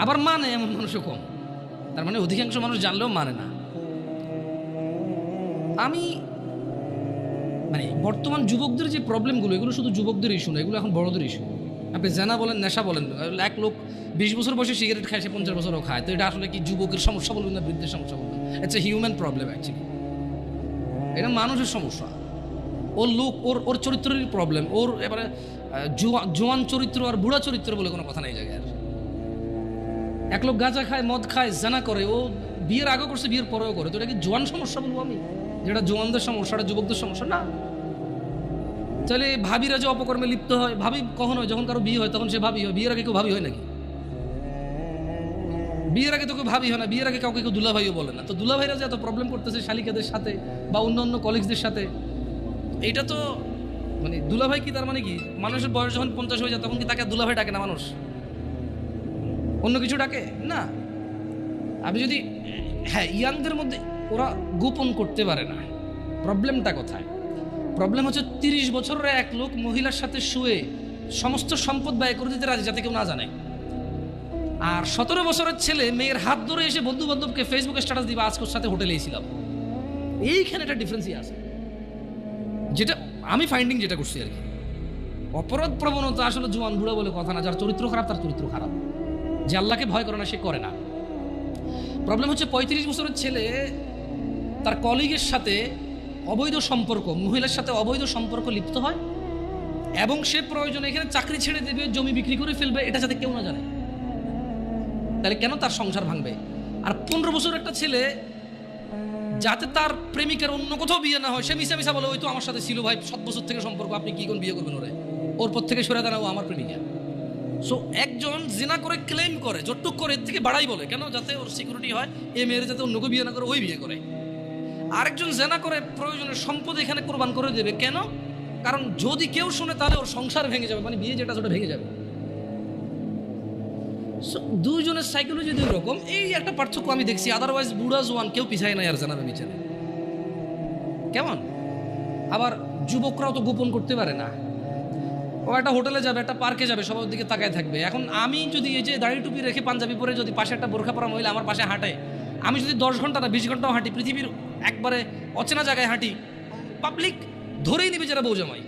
আবার মানে এমন মানুষও কম। তার মানে অধিকাংশ মানুষ জানলেও মানে না। আমি মানে বর্তমান যুবকদের যে প্রবলেমগুলো, এগুলো শুধু যুবকদের ইস্যু না, এগুলো এখন বড়দের ইস্যু। আপনি জানা বলেন, নেশা বলেন, এক লোক 20 বছর বয়সে সিগারেট খায়, সে 50 বছরও খায়, তো এটা আসলে কি যুবকের সমস্যা বলবেন না বৃদ্ধের সমস্যা বলবেন? It's a human problem actually. এটা মানুষের সমস্যা। ওর লোক, ওর চরিত্রেরই প্রবলেম। ওর এবারে জোয়ান চরিত্র আর বুড়া চরিত্র বলে কোনো কথা নেই জায়গায়। এক লোক গাঁজা খায়, মদ খায়, জানা করে, ও বিয়ের আগে করছে, বিয়ের পরেও করে, তো এটা কি জোয়ান সমস্যা বলবো আমি? যেটা জোয়ানদের সমস্যা, এটা যুবকদের সমস্যা না। তাহলে ভাবিরা যে অপকর্মে লিপ্ত হয়, ভাবি কখন হয়? যখন কারো বিয়ে হয় তখন সে ভাবি হয়। বিয়ের আগে কেউ ভাবি হয় নাকি? বিয়ের আগে তো কেউ ভাবি হয় না। বিয়ের আগে কাউকে কেউ দুলাভাইও বলে না। তো দুলাভাইরা যে এত প্রবলেম করতেছে শালিকাদের সাথে বা অন্য অন্য কলিগসদের সাথে, এটা তো মানে দুলাভাই কি তার মানে কি মানুষের বয়স যখন 50 হয়ে যায় তখন কি তাকে দুলাভাই ডাকে না মানুষ? অন্য কিছু ডাকে না। আপনি যদি, হ্যাঁ, ইয়াংদের মধ্যে ওরা গোপন করতে পারে না। প্রবলেমটা কোথায়? প্রবলেম হচ্ছে 30 বছরের এক লোক মহিলার সাথে শুয়ে সমস্ত সম্পদ ব্যয় করে দিতে রাজি, যাতে কেউ না জানে। আর 17 বছরের ছেলে মেয়ের হাত ধরে এসে বন্ধু বান্ধবকে ফেসবুকে স্ট্যাটাস দিবা, আজকের সাথে হোটেলে ছিলাম। এইখানে একটা ডিফারেন্সই আছে, যেটা আমি ফাইন্ডিং যেটা করছি আর কি। অপরাধ প্রবণতা আসলে জোয়ান বুড়া বলে কথা না। যার চরিত্র খারাপ তার চরিত্র খারাপ। যে আল্লাহকে ভয় করে না সে করে না। প্রবলেম হচ্ছে 35 বছরের ছেলে তার কলিগের সাথে অবৈধ সম্পর্ক, মহিলার সাথে অবৈধ সম্পর্ক লিপ্ত হয়, এবং সে প্রয়োজনে এখানে চাকরি ছেড়ে দেবে, জমি বিক্রি করে ফেলবে, এটা যাতে কেউ না জানে। তাহলে কেন তার সংসার ভাঙবে? আর 15 বছর একটা ছেলে, যাতে তার প্রেমিকার অন্য কোথাও বিয়ে না হয়, সে মিশা মিশা বলে ওই তো আমার সাথে ছিল ভাই 7 বছর থেকে সম্পর্ক, আপনি কি কোন বিয়ে করবেন ওরে? ওর পর থেকে সরে দাঁড়াও আমার প্রেমিকা। সো একজন জিনা করে ক্লেম করে, যতটুক করে এর থেকে বাড়াই বলে, কেন? যাতে ওর সিকিউরিটি হয়, এ মেয়ের যাতে অন্যকে বিয়ে না করে ওই বিয়ে করে। আরেকজন জেনা করে প্রয়োজনের সম্পদ এখানে কোরবান করে দেবে, কেন? কারণ যদি কেউ শুনে তাহলে ওর সংসার ভেঙে যাবে, মানে বিয়ে যেটা সেটা ভেঙে যাবে। দুইজনের সাইকোলজি দুই রকম, এই একটা পার্থক্য আমি দেখছি। আদারওয়াইজ বুড়া জোয়ান কেউ পিছায় নাই আর জানাবে বিচারে। কেমন? আবার যুবকরাও তো গোপন করতে পারে না। ও একটা হোটেলে যাবে, একটা পার্কে যাবে, সবার দিকে তাকায় থাকবে। এখন আমি যদি এই যে দাড়ি টুপি রেখে পাঞ্জাবি পরে যদি পাশে একটা বোরখা পরা মহিলা আমার পাশে হাঁটে, আমি যদি 10 ঘন্টা না 20 ঘন্টাও হাঁটি, পৃথিবীর একবারে অচেনা জায়গায় হাঁটি, পাবলিক ধরেই নিবে যারা বউ জামাই।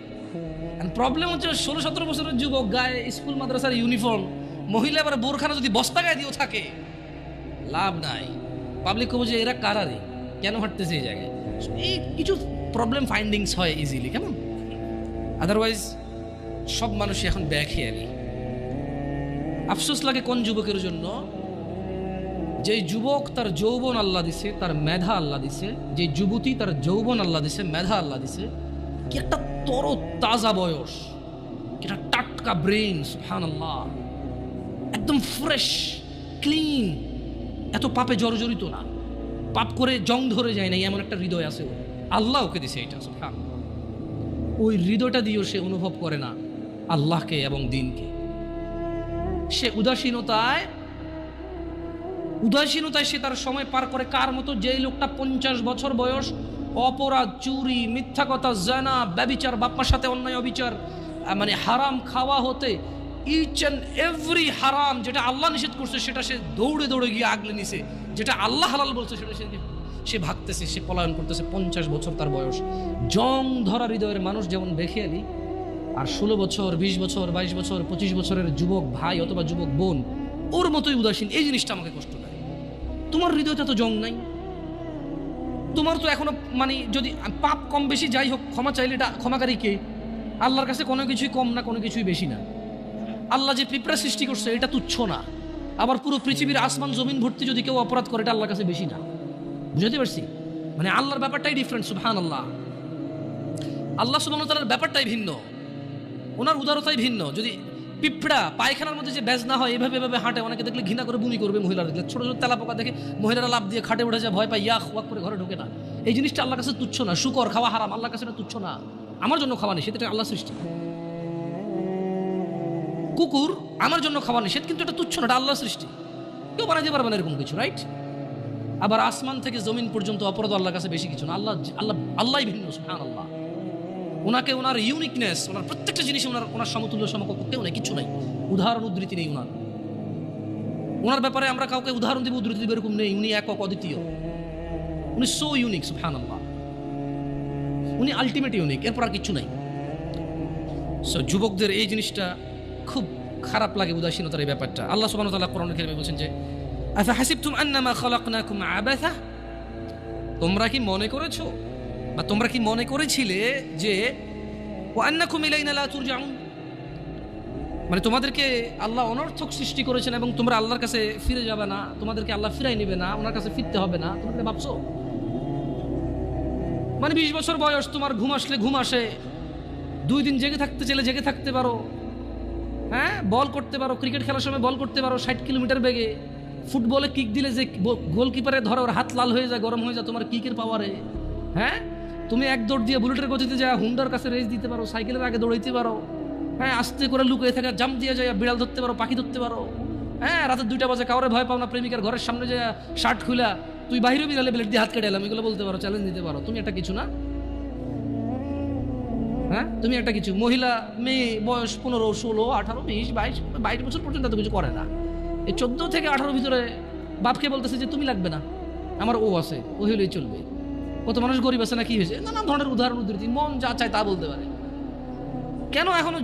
প্রবলেম হচ্ছে 16-17 বছরের যুবক, গায়ে স্কুল মাদ্রাসার ইউনিফর্ম, মহিলা এবার বোরখানা যদি বস্তা গায়ে দিয়েও থাকে, লাভ নাই। পাবলিক কবো যে এরা কারারে কেন হাঁটতেছে এই জায়গায়। এই কিছু প্রবলেম ফাইন্ডিংস হয় ইজিলি, কেমন? আদারওয়াইজ সব মানুষই এখন বেখেয়ালি। আফসোস লাগে কোন যুবকের জন্য, যে যুবক তার যৌবন আল্লাহ দিছে, তার মেধা আল্লাহ দিছে, যে যুবতী তার যৌবন আল্লাহ দিছে, মেধা আল্লাহ দিছে, কি একটা তর তাজা বয়স, কি একটা টাটকা ব্রেন, সুবহানাল্লাহ, একদম ফ্রেশ ক্লিন, এত পাপে জর্জরিত না, পাপ করে জং ধরে যায় না, এমন একটা হৃদয় আছে ওর। আল্লাহ ওকে দিছে এটা, সুবহানাল্লাহ। ওই হৃদয়টা দিয়েও সে অনুভব করে না আল্লাহকে এবং দ্বীনকে। সে উদাসীনতায় সে তার সময় পার করে। কার মতো? যেই লোকটা 50 বছর বয়স অপরাধ, চুরি, মিথ্যা কথা, জানা, ব্যভিচার, বাপ্পার সাথে অন্যায় অবিচার, মানে হারাম খাওয়া হতে, ইচ অ্যান্ড এভরি হারাম যেটা আল্লাহ নিষেধ করছে সেটা সে দৌড়ে দৌড়ে গিয়ে আগলে নিছে, যেটা আল্লাহ হালাল বলছে সেটা সে ভাগতেছে, সে পলায়ন করতেছে। 50 বছর তার বয়স। জং ধরা হৃদয়ের মানুষ যেমন বেখেয়ালি, আর 16 বছর, 20 বছর, 22 বছর, 25 বছরের যুবক ভাই অথবা যুবক বোন ওর মতোই উদাসীন। এই জিনিসটা আমাকে কষ্ট দেয়। তোমার হৃদয়টা তো জং নাই, তোমার তো এখনো মানে যদি পাপ কম বেশি যাই হোক, ক্ষমা চাইলে এটা ক্ষমাকারী কে? আল্লাহর কাছে কোনো কিছুই কম না, কোনো কিছুই বেশি না। আল্লাহ যে পিঁপড়া সৃষ্টি করছে এটা তুচ্ছ না। আবার পুরো পৃথিবীর আসমান জমিন ভর্তি যদি কেউ অপরাধ করে, এটা আল্লাহর কাছে বেশি না। বুঝতে পারছি? মানে আল্লাহর ব্যাপারটাই ডিফারেন্ট, সুবহানাল্লাহ। আল্লাহ সুবহানাহু ওয়া তাআলার ব্যাপারটাই ভিন্ন, ওনার উদারতাই ভিন্ন। যদি পিঁপড়া পায়খানার মধ্যে যে ব্যাজ না হয়, এভাবে এভাবে হাঁটে, অনেকে দেখলে ঘৃণা করে বমি করবে, মহিলারা দেখলে ছোট ছোট তেলা পোকা দেখে মহিলারা লাভ দিয়ে খাটে উঠে যায়, ভয় পায়, ইয়াক ওয়াক করে ঘরে ঢোকে না। এই জিনিসটা আল্লাহর কাছে তুচ্ছ না। শুকর খাওয়া হারাম, আল্লাহর কাছে এটা তুচ্ছ না। আমার জন্য খাওয়া নিষেধ, এটা আল্লাহ সৃষ্টি। কুকুর আমার জন্য খাওয়া নিষেধ, কিন্তু এটা তুচ্ছ না, এটা আল্লাহ সৃষ্টি। কেউ বানাইতে পারবে না এরকম কিছু, রাইট? আবার আসমান থেকে জমিন পর্যন্ত অপরাধ আল্লাহর কাছে বেশি কিছু না। আল্লাহই ভিন্ন, সুবহানাল্লাহ। ওনাকে, ওনার ইউনিকনেস, ওনার প্রত্যেকটা জিনিস ওনার সমতুল্য সমকক্ষ কেউ নেই, কিছু নাই, উদাহরণ উদ্ধৃতি নেই ওনার। ওনার ব্যাপারে আমরা কাউকে উদাহরণ দিব, উদ্ধৃতি দিব এরকম নেই। উনি একক, অদ্বিতীয়, উনি সো ইউনিক, সুবহানাল্লাহ, উনি আলটিমেট ইউনিক, এরপর আর কিছু নাই। সো যুবকদের এই জিনিসটা খুব খারাপ লাগে, উদাসীনতার এই ব্যাপারটা। আল্লাহ সুবহানাহু ওয়া তাআলা কোরআনুল কারীমে বলছেন যে আফা হাসিবতুম আন্নামা খালাকনাকুম আবাসা, তোমরা কি মনে করেছো বা তোমরা কি মনে করেছিলে যে ওয়া আন্নাকুম ইলাইনা লা তুরজাউন, মানে তোমাদেরকে আল্লাহ অনর্থক সৃষ্টি করেছেন এবং তোমরা আল্লাহর কাছে ফিরে যাবে না, তোমাদেরকে আল্লাহ ফিরাই নেবে না, ওনার কাছে ফিরতে হবে না, তোমরা ভাবছো? মানে 20 বছর বয়স, তোমার ঘুম আসলে ঘুম আসে, 2 দিন জেগে থাকতে চাইলে জেগে থাকতে পারো, হ্যাঁ, বল করতে পারো, ক্রিকেট খেলার সময় বল করতে পারো 60 কিলোমিটার বেগে, ফুটবলে কিক দিলে যে গোলকিপারে ধরে ওর হাত লাল হয়ে যায়, গরম হয়ে যায় তোমার কিকের পাওয়ারে, হ্যাঁ, তুমি এক দৌড় দিয়ে বুলেটের গতিতে যায় হুন্ডার কাছে রেস দিতে পারো, সাইকেলের আগে দৌড়াইতে পারো, হ্যাঁ, আস্তে করে লুকিয়ে থাকা জাম্প দিয়ে যায় বিড়াল ধরতে পারো, পাখি ধরতে পারো, হ্যাঁ, রাতের 2টা বাজে কাউরে ভয় পাও না, প্রেমিকার ঘরের সামনে যায় শার্ট খুলা তুই বাইরে বিড়ালে ব্লেড দিয়ে হাত কেটে এলাম, এগুলো বলতে পারো, চ্যালেঞ্জ দিতে পারো। তুমি একটা কিছু না, হ্যাঁ, তুমি একটা কিছু। মহিলা মেয়ে বয়স 15, 16, 18, 20, 22 বছর পর্যন্ত এত কিছু করে না। এই 14 থেকে 18 ভিতরে বাপকে বলতেছে যে তুমি লাগবে না, আমার ও আছে, ও হলেই চলবে। কত মানুষ গরিব আছে না, কি হয়েছে, নানা ধরনের উদাহরণ উদ্ধৃতি, মন যা চায় তা বলতে পারে। কেন এখনো